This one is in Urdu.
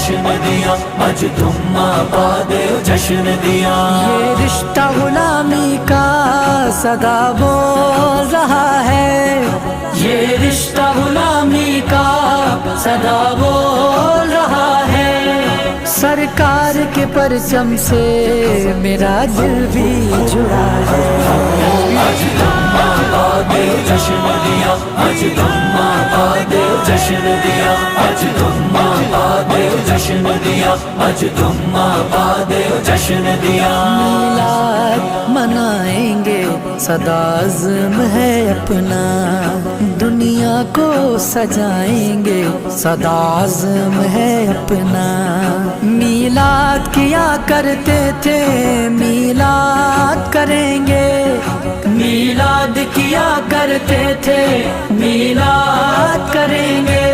جشن دیا، آج تم آباد ہو جشن دیا۔ یہ رشتہ غلامی کا صدا بول رہا ہے، یہ رشتہ غلامی کا صدا بول رہا ہے۔ سرکار کے پرچم سے میرا دل بھی جڑا ہے۔ آج تم آباد ہو جشن دیا، آج تم آباد ہو جشن دیا، آج تم آباد ہو جشن دیا، آج تم آباد ہو جشن دیا۔ میلاد منائیں گے صدا عزم ہے اپنا، دنیا کو سجائیں گے صدا عزم ہے اپنا۔ میلاد کیا کرتے تھے میلاد کریں گے، میلاد کیا کرتے تھے میلاد کریں گے۔